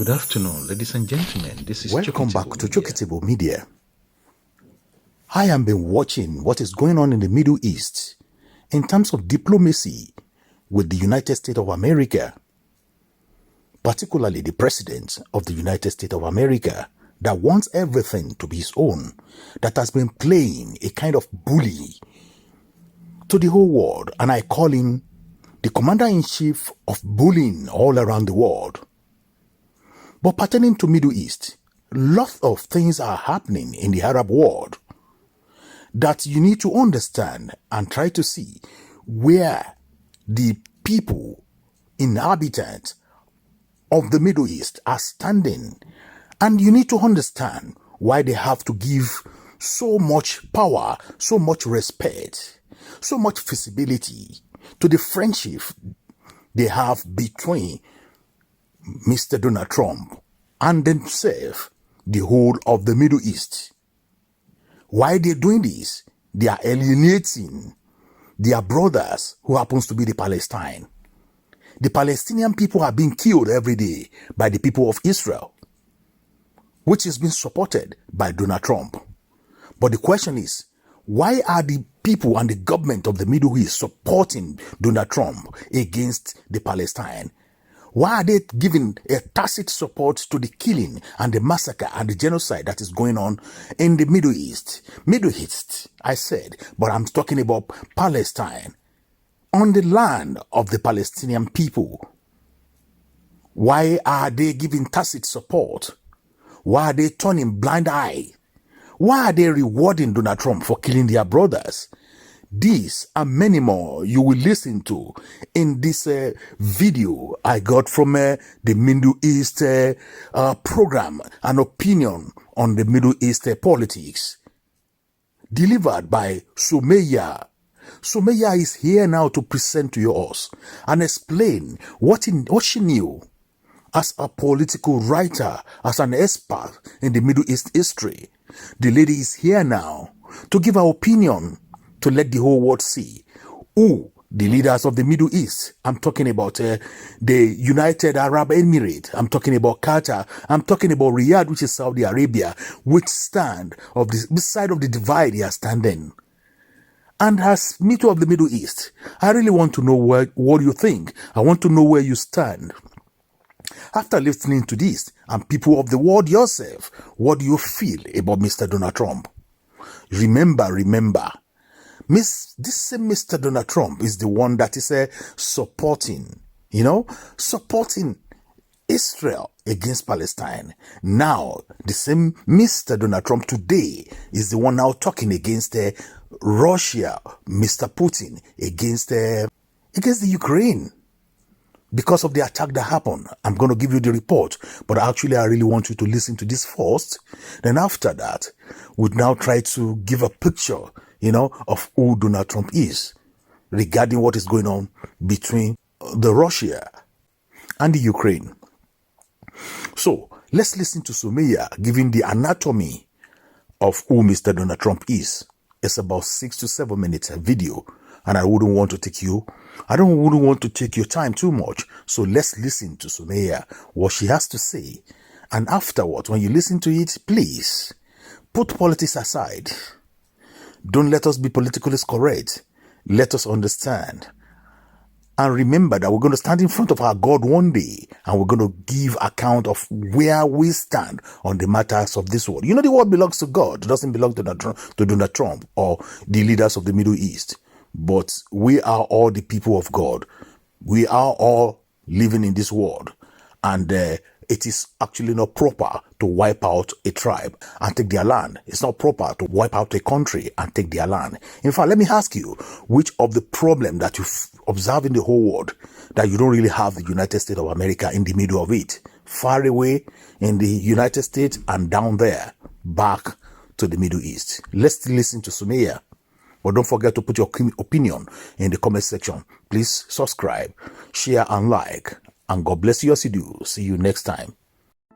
Good afternoon, ladies and gentlemen. This is Welcome back to Chokitable Media. I have been watching what is going on in the Middle East in terms of diplomacy with the United States of America, particularly the President of the United States of America that wants everything to be his own, that has been playing a kind of bully to the whole world, and I call him the Commander-in-Chief of bullying all around the world. But pertaining to Middle East, lots of things are happening in the Arab world that you need to understand and try to see where the people, inhabitants of the Middle East are standing. And you need to understand why they have to give so much power, so much respect, so much visibility to the friendship they have between Mr. Donald Trump and themselves, the whole of the Middle East. Why they're doing this? They are alienating their brothers who happens to be the Palestine. The Palestinian people are being killed every day by the people of Israel, which is being supported by Donald Trump. But the question is, why are the people and the government of the Middle East supporting Donald Trump against the Palestine? Why are they giving a tacit support to the killing and the massacre and the genocide that is going on in the Middle East? Middle East, I said, but I'm talking about Palestine, on the land of the Palestinian people. Why are they giving tacit support? Why are they turning blind eye? Why are they rewarding Donald Trump for killing their brothers? These and many more you will listen to in this video I got from the Middle East program, an opinion on the Middle East politics, delivered by Soumaya. Soumaya is here now to present to you us and explain what she knew as a political writer, as an expert in the Middle East history. The lady is here now to give her opinion, to let the whole world see who the leaders of the Middle East. I'm talking about the United Arab Emirates. I'm talking about Qatar. I'm talking about Riyadh, which is Saudi Arabia, which stand of this side of the divide they are standing. And as Middle of the Middle East, I really want to know what you think. I want to know where you stand. After listening to this, and people of the world yourself, what do you feel about Mr. Donald Trump? Remember, this same Mr. Donald Trump is the one that is supporting Israel against Palestine. Now, the same Mr. Donald Trump today is the one now talking against Russia, Mr. Putin, against the Ukraine. Because of the attack that happened, I'm going to give you the report, but actually I really want you to listen to this first. Then after that, we'll now try to give a picture, of who Donald Trump is regarding what is going on between the Russia and the Ukraine. So let's listen to Soumaya giving the anatomy of who Mr. Donald Trump is. It's about 6 to 7 minutes video, and I wouldn't want to take your time too much. So let's listen to Soumaya, what she has to say. And afterwards, when you listen to it, please put politics aside. Don't let us be politically correct. Let us understand. And remember that we're going to stand in front of our God one day, and we're going to give account of where we stand on the matters of this world. The world belongs to God. It doesn't belong to Donald Trump or the leaders of the Middle East. But we are all the people of God. We are all living in this world. And it is actually not proper to wipe out a tribe and take their land. It's not proper to wipe out a country and take their land. In fact, let me ask you, which of the problem that you observe in the whole world that you don't really have the United States of America in the middle of it? Far away in the United States and down there, back to the Middle East. Let's listen to Soumaya. But don't forget to put your opinion in the comment section. Please subscribe, share and like. And God bless you as you do. See you next time.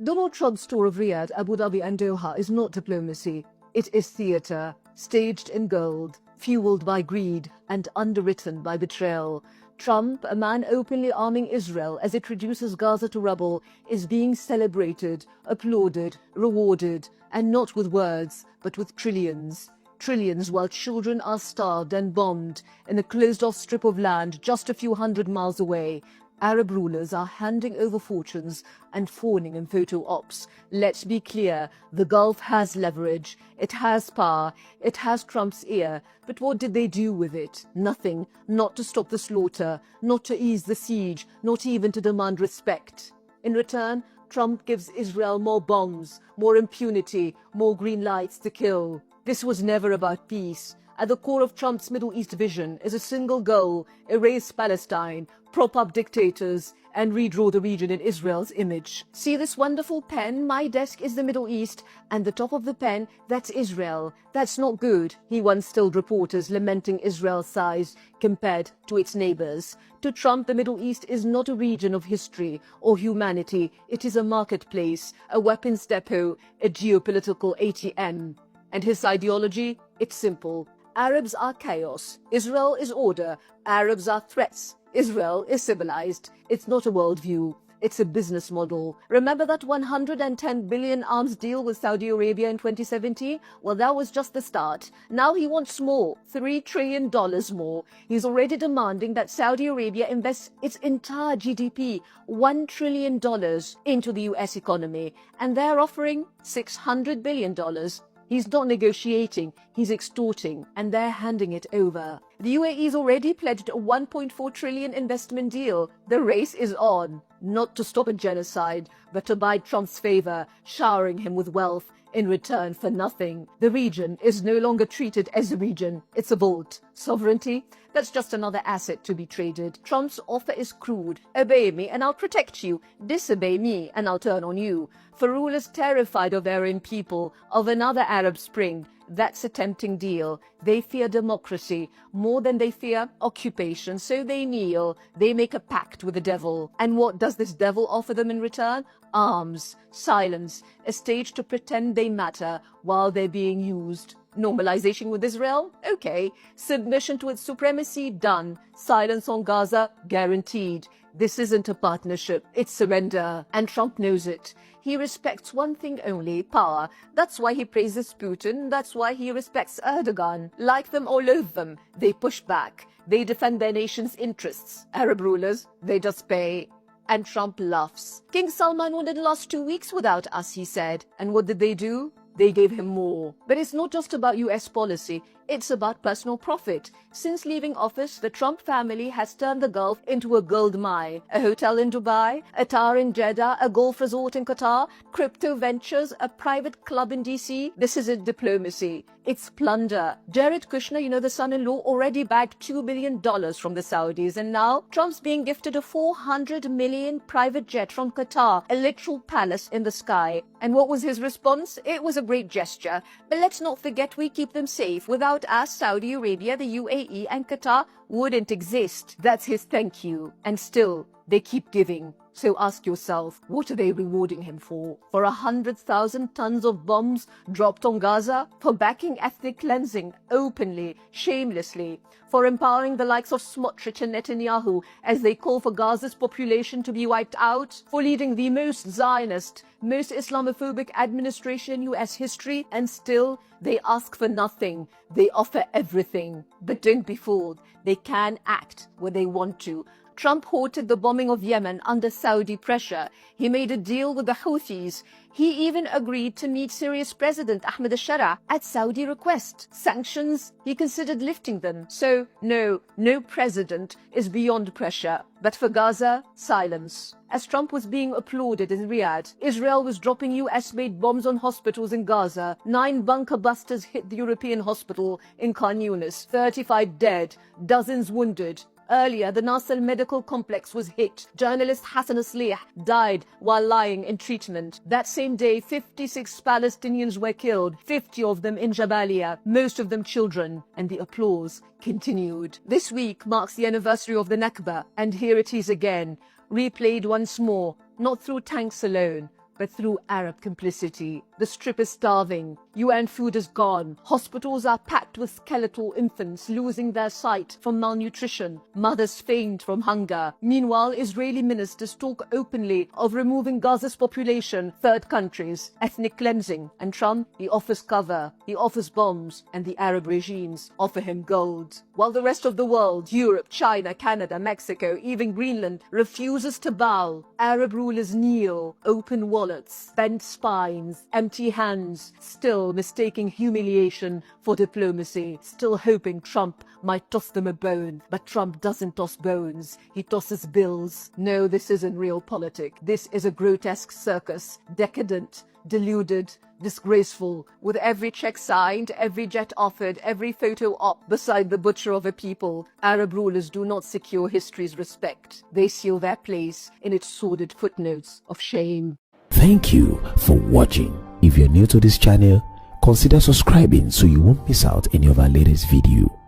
Donald Trump's tour of Riyadh, Abu Dhabi and Doha is not diplomacy. It is theatre, staged in gold. fueled by greed and underwritten by betrayal. Trump, a man openly arming Israel as it reduces Gaza to rubble, is being celebrated, applauded, rewarded, and not with words, but with trillions. Trillions while children are starved and bombed in a closed-off strip of land just a few hundred miles away. Arab rulers are handing over fortunes and fawning in photo ops. Let's be clear, the Gulf has leverage, it has power, it has Trump's ear. But what did they do with it? Nothing. Not to stop the slaughter, not to ease the siege, not even to demand respect. In return, Trump gives Israel more bombs, more impunity, more green lights to kill. This was never about peace. At the core of Trump's Middle East vision is a single goal: erase Palestine, prop up dictators, and redraw the region in Israel's image. See this wonderful pen? My desk is the Middle East, and the top of the pen, that's Israel. That's not good, he once told reporters, lamenting Israel's size compared to its neighbors. To Trump, the Middle East is not a region of history or humanity. It is a marketplace, a weapons depot, a geopolitical ATM. And his ideology? It's simple. Arabs are chaos. Israel is order. Arabs are threats. Israel is civilized. It's not a worldview. It's a business model. Remember that $110 billion arms deal with Saudi Arabia in 2017? Well, that was just the start. Now he wants more, $3 trillion more. He's already demanding that Saudi Arabia invests its entire GDP, $1 trillion, into the US economy. And they're offering $600 billion. He's not negotiating, he's extorting, and they're handing it over. The UAE's already pledged a $1.4 trillion investment deal. The race is on, not to stop a genocide, but to buy Trump's favor, showering him with wealth in return for nothing. The region is no longer treated as a region, it's a vault. Sovereignty? That's just another asset to be traded. Trump's offer is crude. Obey me and I'll protect you. Disobey me and I'll turn on you. For rulers terrified of their own people, of another Arab Spring, that's a tempting deal. They fear democracy more than they fear occupation, so they kneel. They make a pact with the devil. And what does this devil offer them in return? Arms, silence, a stage to pretend they matter while they're being used. Normalization with Israel? Okay. Submission to its supremacy? Done. Silence on Gaza? Guaranteed. This isn't a partnership, it's surrender. And Trump knows it. He respects one thing only, power. That's why he praises Putin, that's why he respects Erdogan. Like them or loathe them, they push back. They defend their nation's interests. Arab rulers, they just pay. And Trump laughs. King Salman wouldn't last 2 weeks without us, he said. And what did they do? They gave him more. But it's not just about US policy, it's about personal profit. Since leaving office, the Trump family has turned the Gulf into a gold mine. A hotel in Dubai, a tower in Jeddah, a golf resort in Qatar, crypto ventures, a private club in DC. This isn't diplomacy, it's plunder. Jared Kushner, the son-in-law, already bagged $2 billion from the Saudis, and now Trump's being gifted a $400 million private jet from Qatar, a literal palace in the sky. And what was his response? It was a great gesture, but let's not forget we keep them safe. Without us, Saudi Arabia, the UAE and Qatar wouldn't exist. That's his thank you. And still, they keep giving. So ask yourself, what are they rewarding him for? For 100,000 tons of bombs dropped on Gaza? For backing ethnic cleansing openly, shamelessly? For empowering the likes of Smotrich and Netanyahu as they call for Gaza's population to be wiped out? For leading the most Zionist, most Islamophobic administration in US history? And still, they ask for nothing. They offer everything. But don't be fooled. They can act when they want to. Trump halted the bombing of Yemen under Saudi pressure. He made a deal with the Houthis. He even agreed to meet Syria's President Ahmed al-Shara at Saudi request. Sanctions, he considered lifting them. So, no president is beyond pressure. But for Gaza, silence. As Trump was being applauded in Riyadh, Israel was dropping US-made bombs on hospitals in Gaza. 9 bunker busters hit the European hospital in Khan Yunis. 35 dead, dozens wounded. Earlier, the Nasser medical complex was hit. Journalist Hassan Aslih died while lying in treatment. That same day, 56 Palestinians were killed, 50 of them in Jabalia, most of them children, and the applause continued. This week marks the anniversary of the Nakba, and here it is again, replayed once more, not through tanks alone, but through Arab complicity. The Strip is starving. UN food is gone. Hospitals are packed with skeletal infants losing their sight from malnutrition. Mothers faint from hunger. Meanwhile, Israeli ministers talk openly of removing Gaza's population, third countries, ethnic cleansing. And Trump, he offers cover, he offers bombs, and the Arab regimes offer him gold. While the rest of the world, Europe, China, Canada, Mexico, even Greenland, refuses to bow, Arab rulers kneel, open wallets, bent spines, empty hands, still mistaking humiliation for diplomacy, still hoping Trump might toss them a bone. But Trump doesn't toss bones, he tosses bills. No, this isn't real politics. This is a grotesque circus, decadent, deluded, disgraceful, with every check signed, every jet offered, every photo op beside the butcher of a people. Arab rulers do not secure history's respect. They seal their place in its sordid footnotes of shame. Thank you for watching. If you're new to this channel, consider subscribing so you won't miss out any of our latest video.